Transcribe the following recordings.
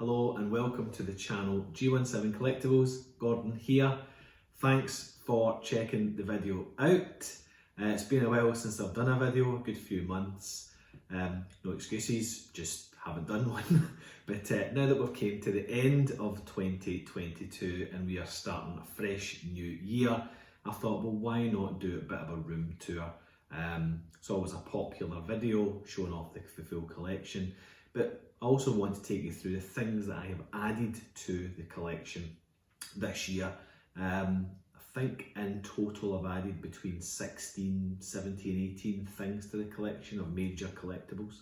Hello and welcome to the channel G17 Collectables. Gordon here. Thanks for checking the video out. It's been a while since I've done a video, a good few months. No excuses, just haven't done one. But now that we've came to the end of 2022 and we are starting a fresh new year, I thought, well, why not do a bit of a room tour? It's always a popular video showing off the full collection, but I also want to take you through the things that I have added to the collection this year. I think in total I've added between 16, 17, 18 things to the collection of major collectibles.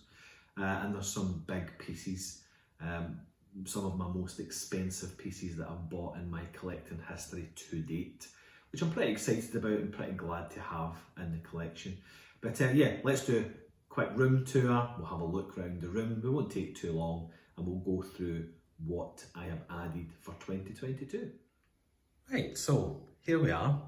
And there's some big pieces, some of my most expensive pieces that I've bought in my collecting history to date, which I'm pretty excited about and pretty glad to have in the collection. But yeah, let's do a quick room tour. We'll have a look around the room. We won't take too long and we'll go through what I have added for 2022. Right, so here we are.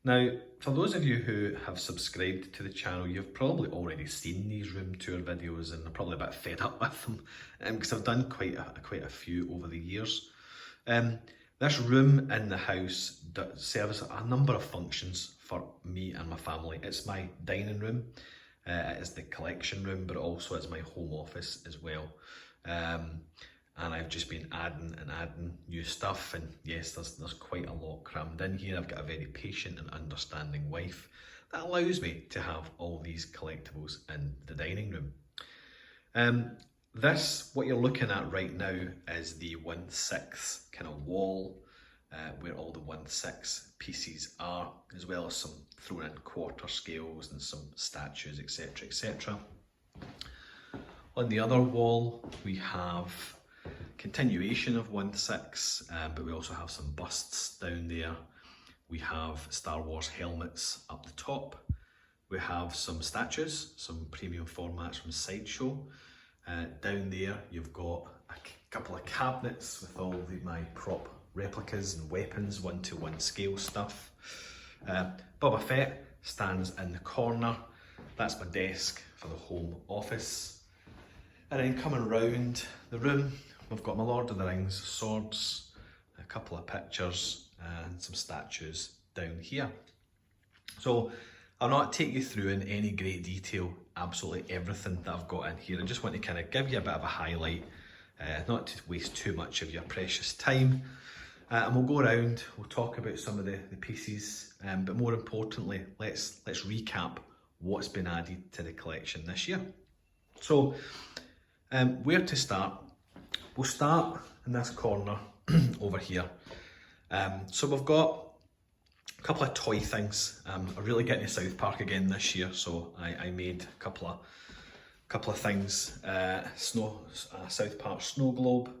Now, for those of you who have subscribed to the channel, you've probably already seen these room tour videos and are probably a bit fed up with them because I've done quite a few over the years. This room in the house serves a number of functions for me and my family. It's my dining room, it is the collection room, but also it's my home office as well. And I've just been adding new stuff, and yes, there's quite a lot crammed in here. I've got a very patient and understanding wife that allows me to have all these collectibles in the dining room. What you're looking at right now is the 1/6 kind of wall where all the 1/6 pieces are, as well as some thrown in quarter scales and some statues, etc, etc. On the other wall we have continuation of 1/6, but we also have some busts down there. We have Star Wars helmets up the top. We have some statues, some premium formats from Sideshow. Down there you've got a couple of cabinets with all my prop replicas and weapons, 1:1 scale stuff. Boba Fett stands in the corner. That's my desk for the home office. And then coming round the room, we've got my Lord of the Rings swords, a couple of pictures and some statues down here. So I'll not take you through in any great detail absolutely everything that I've got in here. I just want to kind of give you a bit of a highlight, not to waste too much of your precious time. And we'll go around, we'll talk about some of the pieces, but more importantly, let's recap what's been added to the collection this year. So where to start? We'll start in this corner over here. So we've got a couple of toy things. I'm really getting to South Park again this year, so I made a couple of things. South Park snow globe.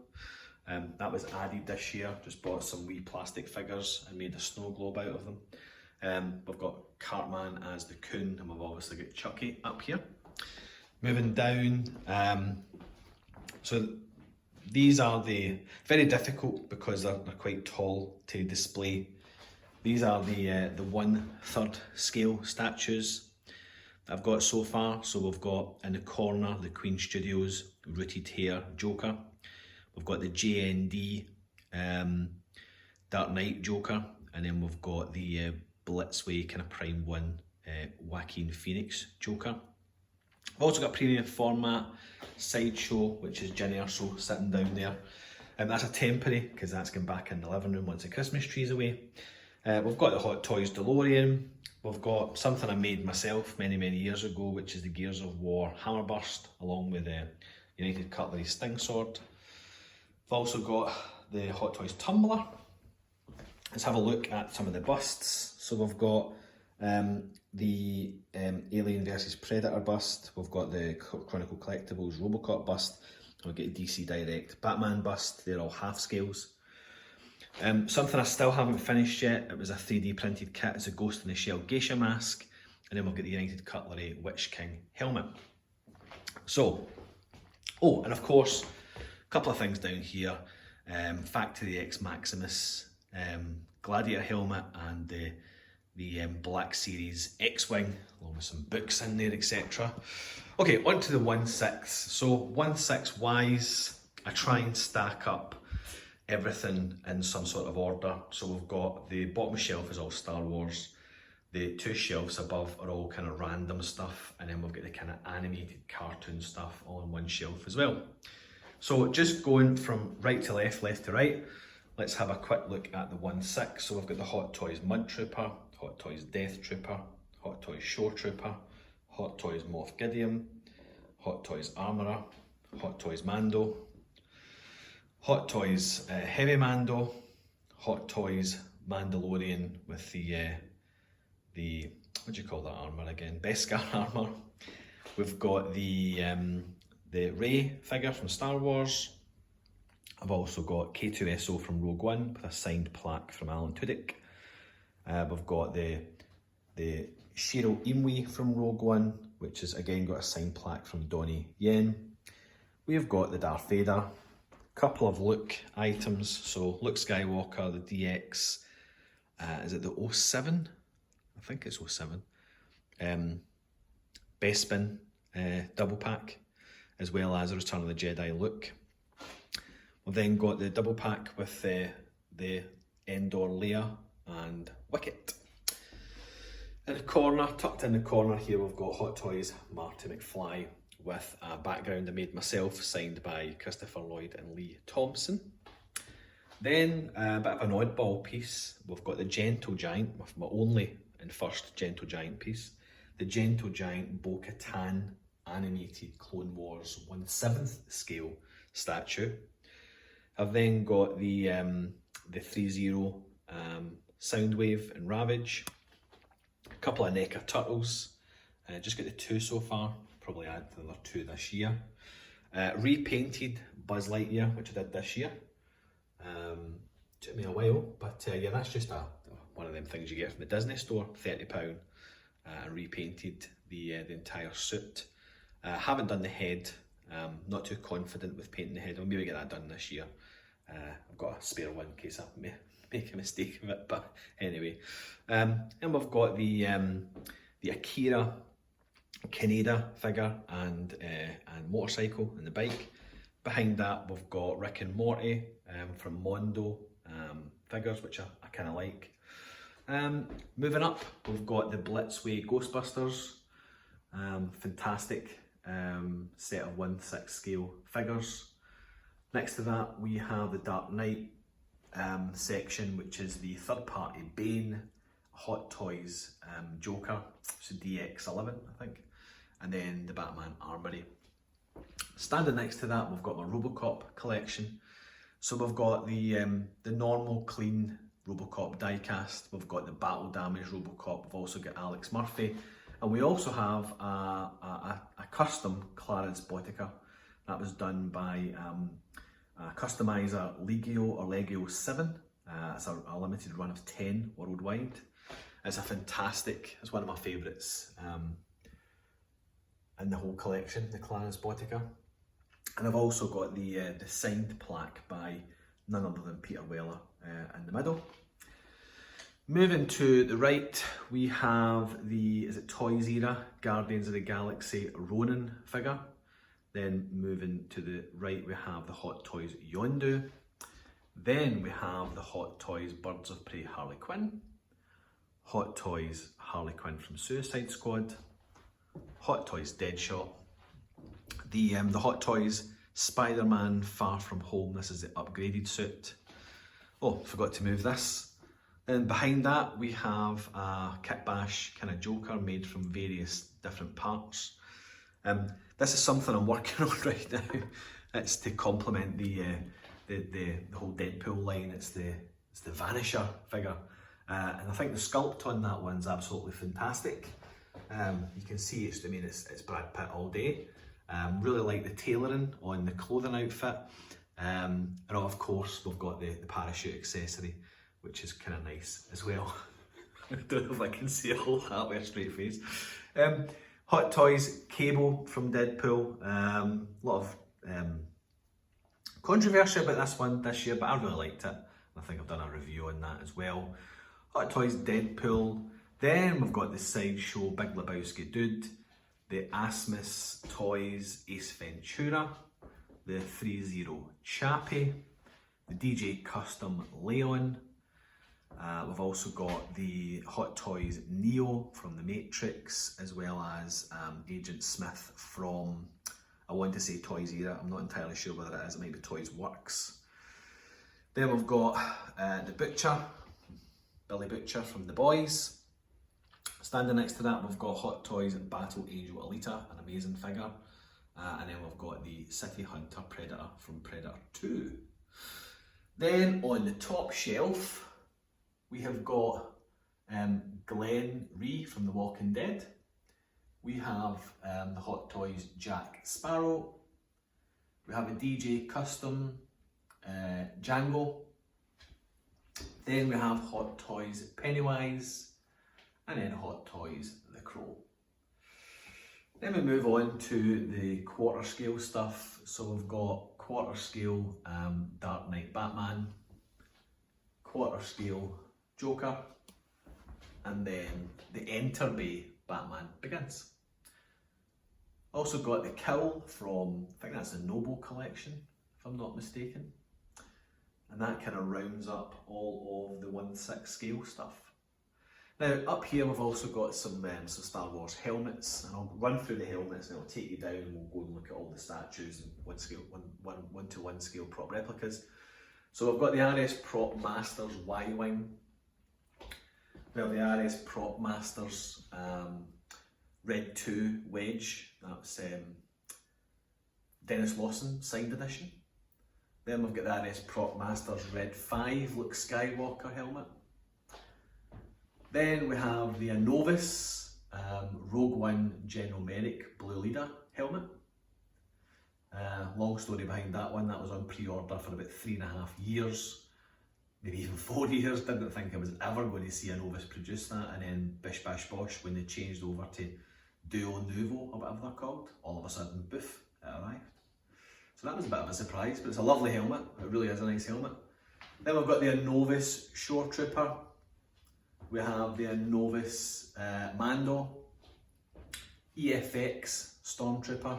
That was added this year. Just bought some wee plastic figures and made a snow globe out of them. We've got Cartman as the Coon, and we've obviously got Chucky up here. Moving down, so these are very difficult because they're quite tall to display. These are the 1/3 scale statues that I've got so far. So we've got in the corner the Queen Studios rooted hair Joker. We've got the JND Dark Knight Joker, and then we've got the Blitzway kind of Prime 1 Joaquin Phoenix Joker. I've also got premium format Sideshow, which is Ginny Urso sitting down there. That's a temporary because that's going back in the living room once the Christmas tree's away. We've got the Hot Toys DeLorean. We've got something I made myself many years ago, which is the Gears of War Hammerburst, along with the United Cutlery Sting Sword. I've also got the Hot Toys Tumbler. Let's have a look at some of the busts. So we've got the Alien vs Predator bust, we've got the Chronicle Collectables Robocop bust, and we've got DC Direct Batman bust. They're all half scales. Something I still haven't finished yet, it was a 3D printed kit, it's a Ghost in the Shell geisha mask, and then we've got the United Cutlery Witch King helmet. So, and of course, a couple of things down here, Factory X Maximus Gladiator helmet and the Black Series X-Wing, along with some books in there, etc. Okay, on to the 1/6. So 1/6 wise, I try and stack up everything in some sort of order. So we've got the bottom shelf is all Star Wars, the two shelves above are all kind of random stuff, and then we've got the kind of animated cartoon stuff all on one shelf as well. So just going from right to left to right, let's have a quick look at the 1/6. So we've got the Hot Toys Mud Trooper, Hot Toys Death Trooper, Hot Toys Shore Trooper, Hot Toys Moff Gideon, Hot Toys Armourer, Hot Toys Mando, Hot Toys Heavy Mando, Hot Toys Mandalorian with the what do you call that armour again? Beskar armour. We've got the Rey figure from Star Wars. I've also got K2SO from Rogue One with a signed plaque from Alan Tudyk. We've got the Shiro Imwe from Rogue One, which has again got a signed plaque from Donnie Yen. We've got the Darth Vader, a couple of Luke items. So Luke Skywalker, the DX, is it the 07? I think it's 07. Bespin double pack, as well as the Return of the Jedi Luke. We've then got the double pack with the Endor Leia and Wicket. In the corner, tucked in the corner here, we've got Hot Toys Marty McFly with a background I made myself, signed by Christopher Lloyd and Lee Thompson. Then a bit of an oddball piece, we've got the Gentle Giant, with my only and first Gentle Giant piece, the Gentle Giant Bo-Katan animated Clone Wars 1/7 scale statue. I've then got the 3-0 Soundwave and Ravage, a couple of NECA Turtles, just got the 2 so far, probably add another 2 this year. Repainted Buzz Lightyear, which I did this year. Took me a while, but yeah, that's just one of them things you get from the Disney store, £30. Repainted the entire suit. Haven't done the head, not too confident with painting the head. I'll maybe get that done this year. I've got a spare one in case I make a mistake of it, but anyway. And we've got the Akira Kaneda figure and motorcycle and the bike. Behind that we've got Rick and Morty from Mondo figures, which I kind of like. Moving up, we've got the Blitzway Ghostbusters, fantastic set of 1/6 scale figures. Next to that we have the Dark Knight section, which is the third party Bane, Hot Toys Joker, so DX11 I think, and then the Batman Armory. Standing next to that we've got my Robocop collection. So we've got the normal clean Robocop diecast, we've got the battle damage Robocop, we've also got Alex Murphy, and we also have a custom Clarence Botica that was done by customizer Legio 7. It's a limited run of 10 worldwide. It's it's one of my favourites in the whole collection, the Clarence Botica. And I've also got the signed plaque by none other than Peter Weller in the middle. Moving to the right, we have the Toys Era Guardians of the Galaxy Ronin figure. Then moving to the right, we have the Hot Toys Yondu. Then we have the Hot Toys Birds of Prey Harley Quinn, Hot Toys Harley Quinn from Suicide Squad, Hot Toys Deadshot, the Hot Toys Spider-Man Far From Home. This is the upgraded suit. Oh, forgot to move this. And behind that we have a Kit Bash kind of Joker made from various different parts. This is something I'm working on right now. It's to complement the whole Deadpool line. It's the Vanisher figure, and I think the sculpt on that one's absolutely fantastic. You can see it's Brad Pitt all day. Really like the tailoring on the clothing outfit, and of course we've got the parachute accessory, which is kind of nice as well. I don't know if I can see all that with a straight face. Hot Toys Cable from Deadpool. A lot of controversy about this one this year, but I really liked it. I think I've done a review on that as well. Hot Toys Deadpool. Then we've got the Sideshow Big Lebowski Dude, the Asmus Toys Ace Ventura, the 3.0 Chappie, the DJ Custom Leon. We've also got the Hot Toys Neo from the Matrix, as well as Agent Smith from, I want to say Toys Era, I'm not entirely sure whether it is, it might be Toys Works. Then we've got the Butcher, Billy Butcher from The Boys. Standing next to that, we've got Hot Toys Battle Angel Alita, an amazing figure. And then we've got the City Hunter Predator from Predator 2. Then on the top shelf, we have got Glenn Rhee from The Walking Dead. We have the Hot Toys Jack Sparrow. We have a DJ Custom Django. Then we have Hot Toys Pennywise, and then Hot Toys The Crow. Then we move on to the quarter scale stuff. So we've got quarter scale Dark Knight Batman, quarter scale Joker, and then the Enter Bay Batman Begins. Also got the Kill from, I think that's the Noble collection, if I'm not mistaken. And that kind of rounds up all of the 1/6 scale stuff. Now up here we've also got some Star Wars helmets, and I'll run through the helmets and I'll take you down and we'll go and look at all the statues and 1:1 scale prop replicas. So we've got the RS Prop Masters Y-Wing. We have the RS Prop Masters Red 2 Wedge, that's Dennis Lawson signed edition. Then we've got the RS Prop Masters Red 5 Luke Skywalker helmet. Then we have the Anovis Rogue One General Merrick Blue Leader helmet. Long story behind that one, that was on pre-order for about 3.5 years, maybe even 4 years. Didn't think I was ever going to see Anovis produce that, and then bish bash bosh, when they changed over to Duo Nuvo or whatever they're called, all of a sudden, boof, it arrived. So that was a bit of a surprise, but it's a lovely helmet. It really is a nice helmet. Then we've got the Anovis Shore Trooper. We have the Anovis Mando, EFX Stormtrooper,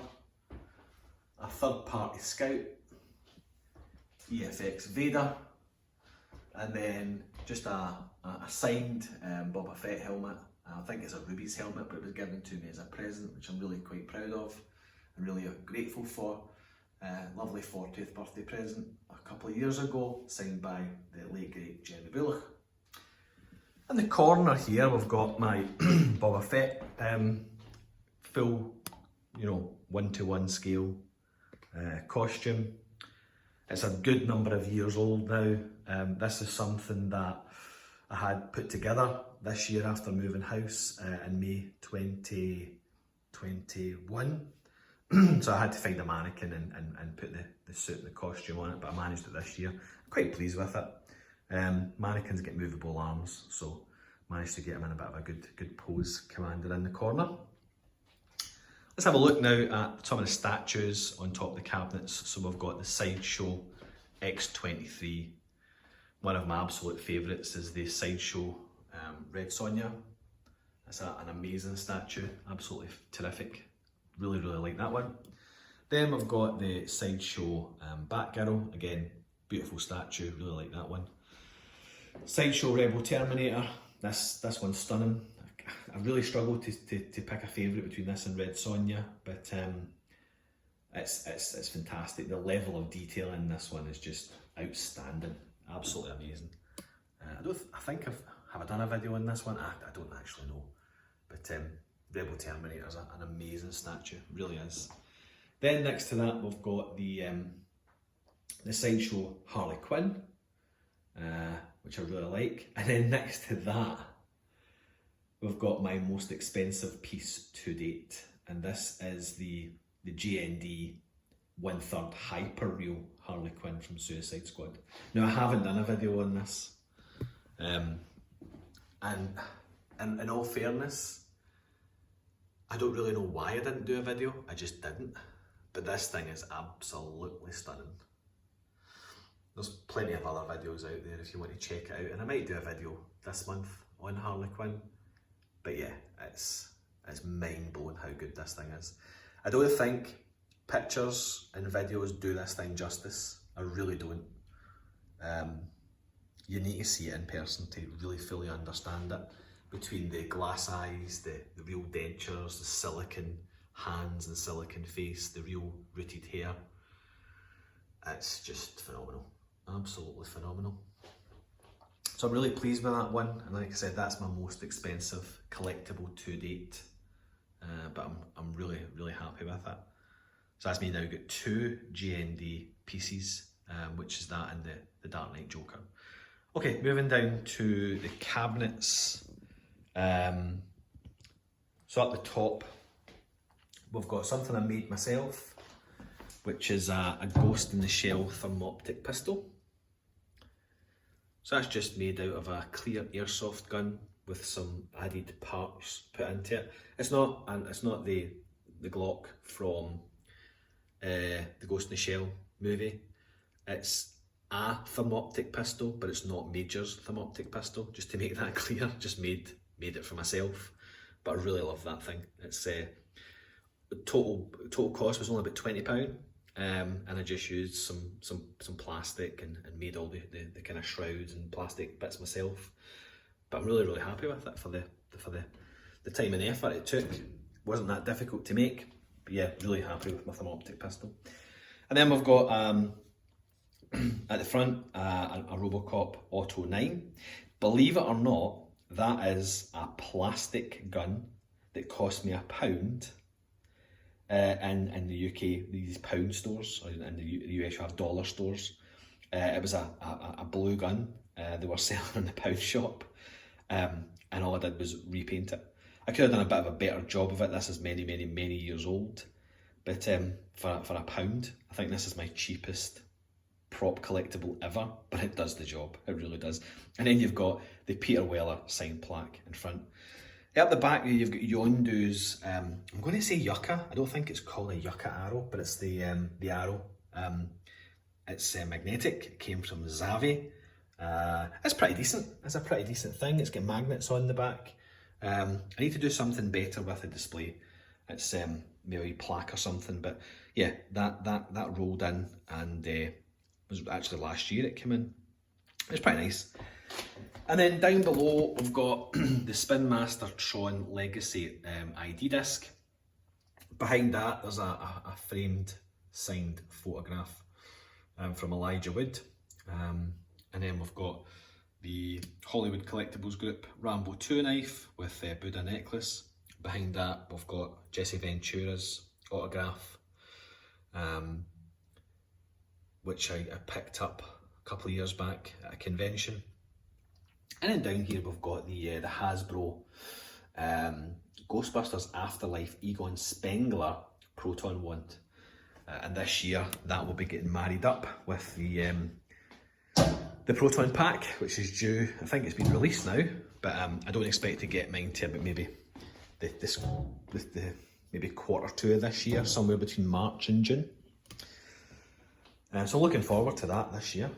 a third party Scout, EFX Vader, and then just a signed Boba Fett helmet. I think it's a Ruby's helmet, but it was given to me as a present, which I'm really quite proud of and really grateful for. Lovely 40th birthday present a couple of years ago, signed by the late great Jeremy Bullock. In the corner here, we've got my Boba Fett full, 1:1 scale costume. It's a good number of years old now. This is something that I had put together this year after moving house in May 2021. So I had to find a mannequin and put the suit and the costume on it, but I managed it this year. I'm quite pleased with it. Mannequins get movable arms, so managed to get him in a bit of a good pose, commander in the corner. Let's have a look now at some of the statues on top of the cabinets. So we've got the Sideshow X23. One of my absolute favourites is the Sideshow Red Sonja. That's an amazing statue, absolutely terrific. Really like that one. Then we've got the Sideshow Batgirl, again, beautiful statue, really like that one. Sideshow Rebel Terminator, this one's stunning. I really struggled to pick a favourite between this and Red Sonja, but it's fantastic. The level of detail in this one is just outstanding, absolutely amazing. I think have I done a video on this one? I don't actually know, but Rebel Terminator is an amazing statue, really is. Then next to that we've got the Sideshow Harley Quinn, which I really like. And then next to that we've got my most expensive piece to date, and this is the GND 1/3 Hyperreal Harley Quinn from Suicide Squad. Now I haven't done a video on this, and in all fairness, I don't really know why I didn't do a video, I just didn't. But this thing is absolutely stunning. There's plenty of other videos out there if you want to check it out, and I might do a video this month on Harley Quinn. But yeah, it's mind-blowing how good this thing is. I don't think pictures and videos do this thing justice. I really don't. You need to see it in person to really fully understand it. Between the glass eyes, the real dentures, the silicone hands and silicone face, the real rooted hair. It's just phenomenal, absolutely phenomenal. So I'm really pleased with that one, and like I said, that's my most expensive collectible to date. But I'm really, really happy with it. So that's me now got 2 GND pieces, which is that and the Dark Knight Joker. Okay, moving down to the cabinets. So at the top, we've got something I made myself, which is a Ghost in the Shell thermoptic pistol. So that's just made out of a clear airsoft gun with some added parts put into it. It's not the Glock from the Ghost in the Shell movie. It's a thermoptic pistol, but it's not Major's thermoptic pistol, just to make that clear. Just made it for myself, but I really love that thing. It's total cost was only about £20, and I just used some plastic and made all the kind of shrouds and plastic bits myself. But I'm really happy with it for the time and effort it took. Wasn't that difficult to make, but yeah, really happy with my thermoptic pistol. And then we've got at the front a Robocop Auto 9. Believe it or not, that is a plastic gun that cost me £1 in the UK, these pound stores, or in the US you have dollar stores. It was a blue gun they were selling in the pound shop, and all I did was repaint it. I could have done a bit of a better job of it. This is many years old, but for £1, I think this is my cheapest prop collectible ever, but it does the job, it really does. And then you've got the Peter Weller sign plaque in front. At the back you've got Yondu's, I'm going to say yucca, I don't think it's called a yucca arrow, but it's the arrow. It's magnetic, it came from Zavi. It's pretty decent, it's a pretty decent thing. It's got magnets on the back. I need to do something better with the display. It's maybe a plaque or something, but yeah, that rolled in, and was actually last year it came in. It's pretty nice. And then down below we've got the Spin Master Tron Legacy ID disc. Behind that there's a framed signed photograph from Elijah Wood. And then we've got the Hollywood Collectables Group Rambo 2 knife with Buddha necklace. Behind that we've got Jesse Ventura's autograph, which I picked up a couple of years back at a convention. And then down here we've got the Hasbro Ghostbusters Afterlife Egon Spengler Proton wand. And this year that will be getting married up with the Proton pack, which is due, I think it's been released now, but I don't expect to get mine till maybe maybe Q2 of this year, somewhere between March and June. So looking forward to that this year.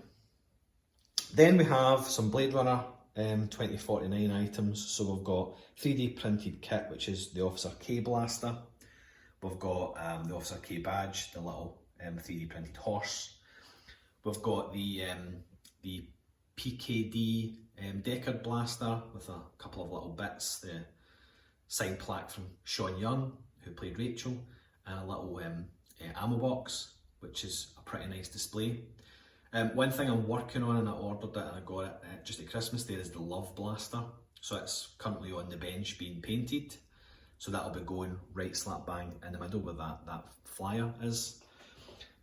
Then we have some Blade Runner 2049 items. So we've got 3D printed kit, which is the Officer K blaster. We've got the Officer K badge, the little 3D printed horse. We've got the PKD Deckard blaster with a couple of little bits, the signed plaque from Sean Young, who played Rachel, and a little ammo box, which is a pretty nice display. One thing I'm working on, and I ordered it and I got it just at Christmas there, is the Love Blaster. So it's currently on the bench being painted. So that'll be going right slap bang in the middle where that flyer is.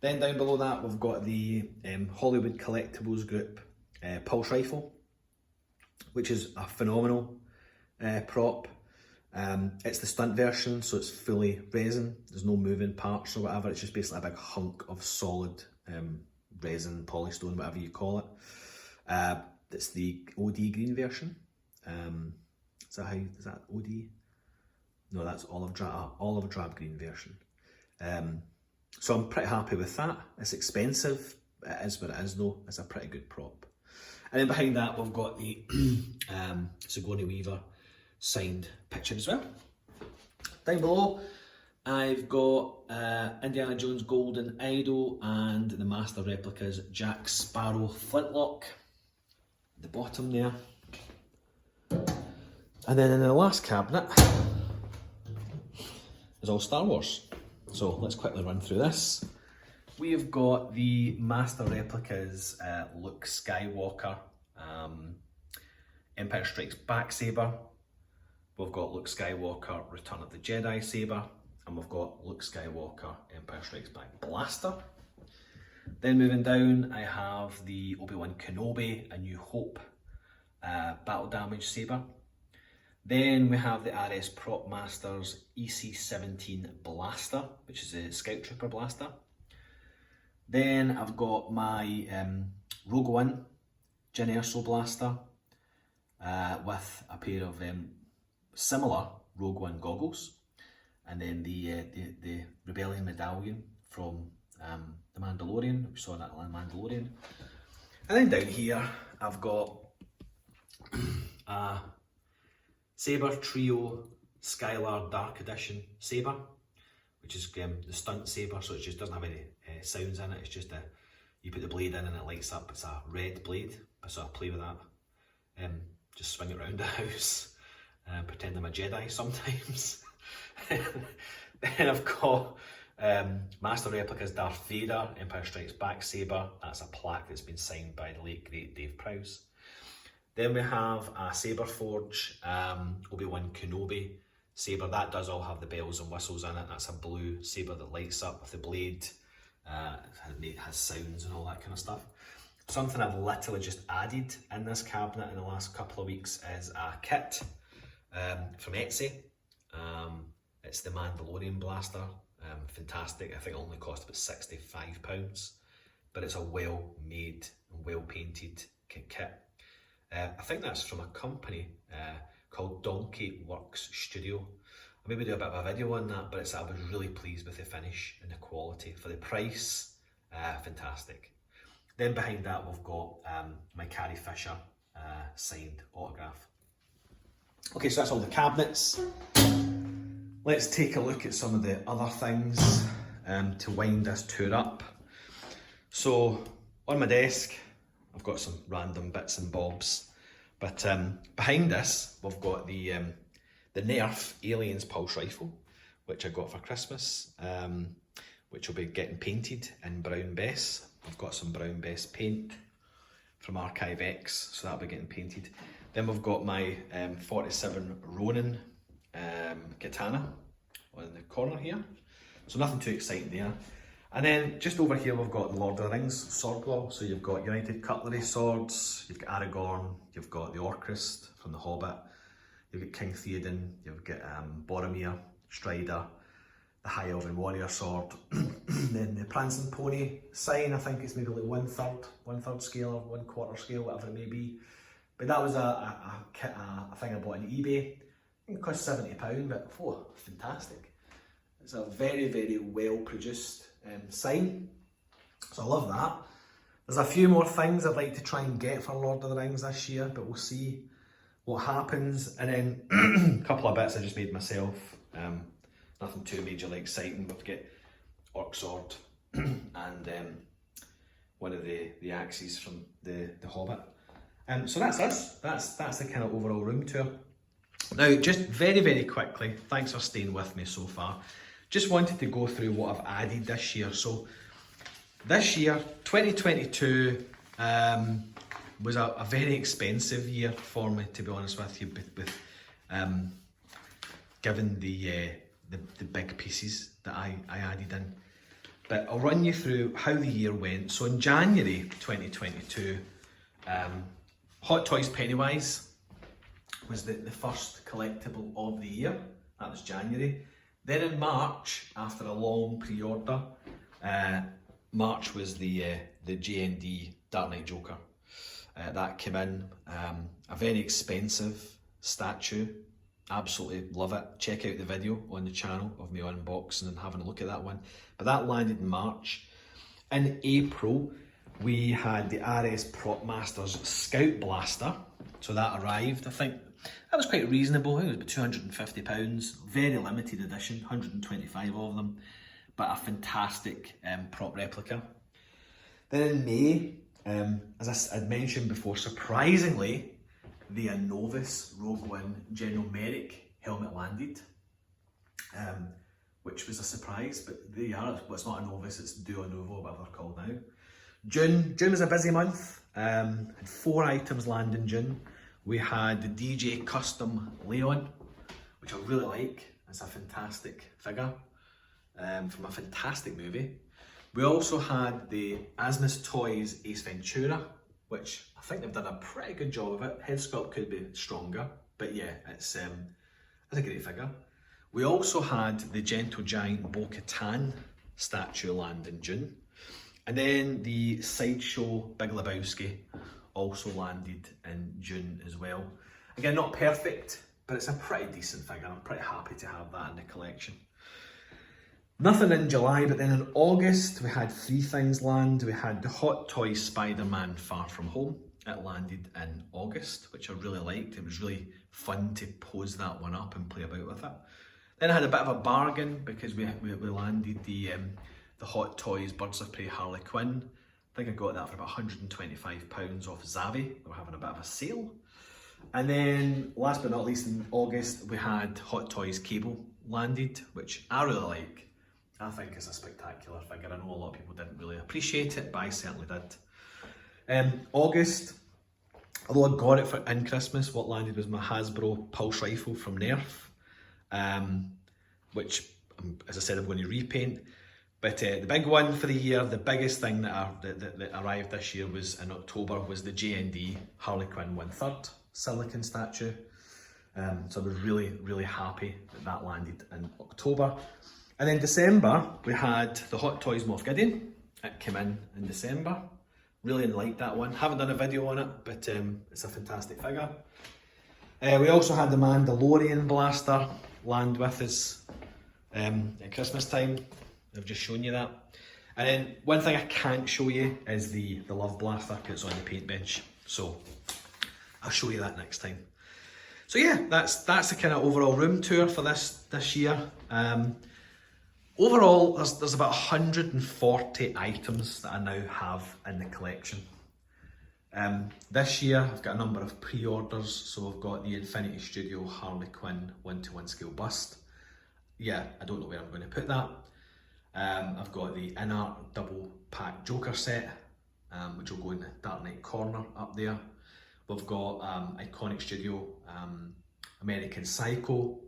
Then down below that we've got the Hollywood Collectables Group pulse rifle, which is a phenomenal prop. It's the stunt version, so it's fully resin. There's no moving parts or whatever. It's just basically a big hunk of solid resin, polystone, whatever you call it. It's the OD green version. Is that OD? No, that's olive drab green version. So I'm pretty happy with that. It's expensive. It is what it is though. It's a pretty good prop. And then behind that we've got the Sigourney Weaver signed picture as well. Down below I've got Indiana Jones Golden Idol and the Master Replicas Jack Sparrow Flintlock at the bottom there. And then in the last cabinet is all Star Wars. So let's quickly run through this. We have got the Master Replicas Luke Skywalker Empire Strikes Back saber. We've got Luke Skywalker Return of the Jedi saber, and we've got Luke Skywalker Empire Strikes Back blaster. Then moving down, I have the Obi-Wan Kenobi A New Hope battle damage saber. Then we have the RS Prop Masters EC-17 blaster, which is a Scout Trooper blaster. Then I've got my Rogue One Jyn Erso blaster with a pair of similar Rogue One goggles, and then the Rebellion medallion from The Mandalorian. We saw that in The Mandalorian. And then down here I've got a Saber Trio Skylar Dark Edition saber, which is the stunt saber, so it just doesn't have any sounds in it. It's just you put the blade in and it lights up. It's a red blade, so I play with that. Just swing it around the house. Pretend I'm a Jedi sometimes. Then I've got Master Replicas Darth Vader Empire Strikes Back saber. That's a plaque that's been signed by the late great Dave Prowse. Then we have a Saberforge Obi-Wan Kenobi saber. That does all have the bells and whistles in it. That's a blue saber that lights up with the blade. It has sounds and all that kind of stuff. Something I've literally just added in this cabinet in the last couple of weeks is a kit from Etsy. It's the Mandalorian blaster. Fantastic. I think it only cost about £65, but it's a well-made and well-painted kit. I think that's from a company called Donkey Works Studio. I'll maybe do a bit of a video on that, but I was really pleased with the finish and the quality. For the price, fantastic. Then behind that we've got my Carrie Fisher signed autograph. Okay, so that's all the cabinets. Let's take a look at some of the other things to wind this tour up. So on my desk, I've got some random bits and bobs, but behind this we've got the Nerf Aliens Pulse Rifle, which I got for Christmas, which will be getting painted in Brown Bess. I've got some Brown Bess paint from Archive X, so that'll be getting painted. Then we've got my 47 Ronin katana on the corner here, so nothing too exciting there. And then just over here we've got the Lord of the Rings sword wall. So you've got United Cutlery swords, you've got Aragorn, you've got the Orcrist from The Hobbit, you've got King Theoden, you've got Boromir, Strider, the High Elven Warrior sword, then the Prancing Pony sign. I think it's maybe like one third scale or 1/4 scale, whatever it may be. But that was a thing I bought on eBay. I think it cost £70, but fantastic. It's a very, very well produced sign, so I love that. There's a few more things I'd like to try and get for Lord of the Rings this year, but we'll see what happens. And then a couple of bits I just made myself, nothing too majorly exciting, but to get Orc Sword and one of the axes from the Hobbit. So that's us. That's the kind of overall room tour. Now, just very, very quickly, thanks for staying with me so far. Just wanted to go through what I've added this year. So this year, 2022, was a very expensive year for me, to be honest with you, with given the big pieces that I added in. But I'll run you through how the year went. So in January 2022, Hot Toys Pennywise was the first collectible of the year. That was January. Then in March, after a long pre-order, March was the J&D Dark Knight Joker. That came in, a very expensive statue. Absolutely love it. Check out the video on the channel of me unboxing and having a look at that one. But that landed in March. In April, we had the RS Prop Masters Scout Blaster. So that arrived. I think That was quite reasonable. I think it was about £250. Very limited edition, 125 of them, but a fantastic prop replica. Then in May, as I'd mentioned before, surprisingly, the Novice Rogue One General Merrick helmet landed, which was a surprise, but there you are. Well, it's not a Novice, it's Duo Novo, whatever they're called now. June was a busy month. Had 4 items land in June. We had the DJ Custom Leon, which I really like. It's a fantastic figure from a fantastic movie. We also had the Asmus Toys Ace Ventura, which I think they've done a pretty good job of it. Head sculpt could be stronger, but yeah, it's a great figure. We also had the Gentle Giant Bo-Katan statue land in June. And then the Sideshow Big Lebowski also landed in June as well. Again, not perfect, but it's a pretty decent figure. I'm pretty happy to have that in the collection. Nothing in July, but then in August we had 3 things land. We had the Hot Toys Spider-Man Far From Home. It landed in August, which I really liked. It was really fun to pose that one up and play about with it. Then I had a bit of a bargain because we landed the Hot Toys Birds of Prey Harley Quinn. I think I got that for about £125 off Zavi. They were having a bit of a sale. And then last but not least in August we had Hot Toys Cable landed, which I really like. I think it's a spectacular figure. I know a lot of people didn't really appreciate it, but I certainly did. August, although I got it in Christmas, what landed was my Hasbro Pulse Rifle from Nerf, which, as I said, I'm going to repaint. But the big one for the year, the biggest thing that arrived this year was in October, was the JND Harley Quinn 1/3 silicone statue. So I was really, really happy that landed in October. And then December, we had the Hot Toys Moff Gideon. It came in December. Really liked that one. Haven't done a video on it, but it's a fantastic figure. We also had the Mandalorian blaster land with us at Christmas time. I've just shown you that. And then one thing I can't show you is the Love Blaster, because it's on the paint bench. So I'll show you that next time. So yeah, that's the kind of overall room tour for this year. Overall, there's about 140 items that I now have in the collection. This year, I've got a number of pre-orders. So I've got the Infinity Studio Harley Quinn 1:1 scale bust. Yeah, I don't know where I'm going to put that. I've got the In-Art double pack Joker set, which will go in the Dark Knight corner up there. We've got Iconic Studio American Psycho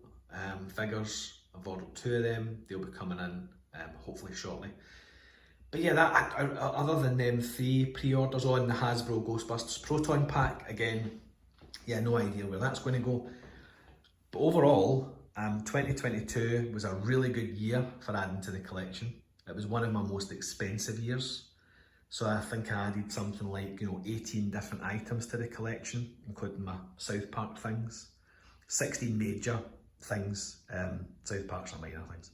figures. I've ordered 2 of them. They'll be coming in hopefully shortly. But yeah, other than them 3 pre-orders on the Hasbro Ghostbusters Proton pack, again, yeah, no idea where that's going to go. But overall, 2022 was a really good year for adding to the collection. It was one of my most expensive years. So I think I added something like 18 different items to the collection, including my South Park things. 16 major things. South Park's are minor things.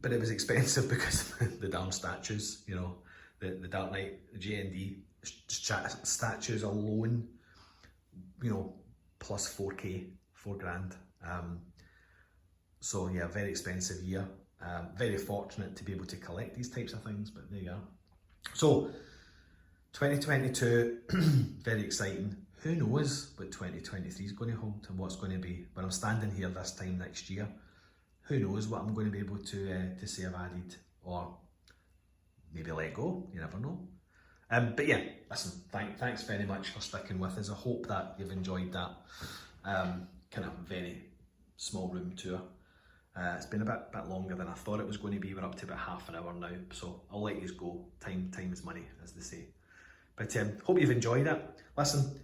But it was expensive because the damn statues, the Dark Knight, the JND statues alone, plus 4K, 4 grand. So yeah, very expensive year. Very fortunate to be able to collect these types of things, but there you are. So 2022, very exciting. Who knows what 2023 is going to hold and what's going to be when I'm standing here this time next year. Who knows what I'm going to be able to say I've added or maybe let go. You never know. But yeah, listen, thanks very much for sticking with us. I hope that you've enjoyed that kind of very small room tour. It's been a bit longer than I thought it was going to be. We're up to about half an hour now, so I'll let you go. Time is money, as they say. But hope you've enjoyed it. Listen,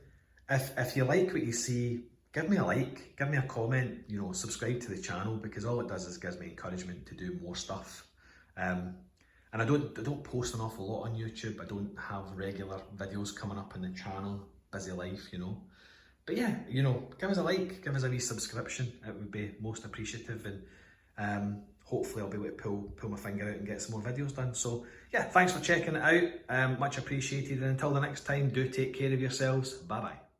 if you like what you see, give me a like, give me a comment, subscribe to the channel, because all it does is gives me encouragement to do more stuff. And I don't post an awful lot on YouTube. I don't have regular videos coming up on the channel. Busy life, But yeah, give us a like, give us a wee subscription. It would be most appreciative, and hopefully I'll be able to pull my finger out and get some more videos done. So yeah, thanks for checking it out. Much appreciated. And until the next time, do take care of yourselves. Bye bye.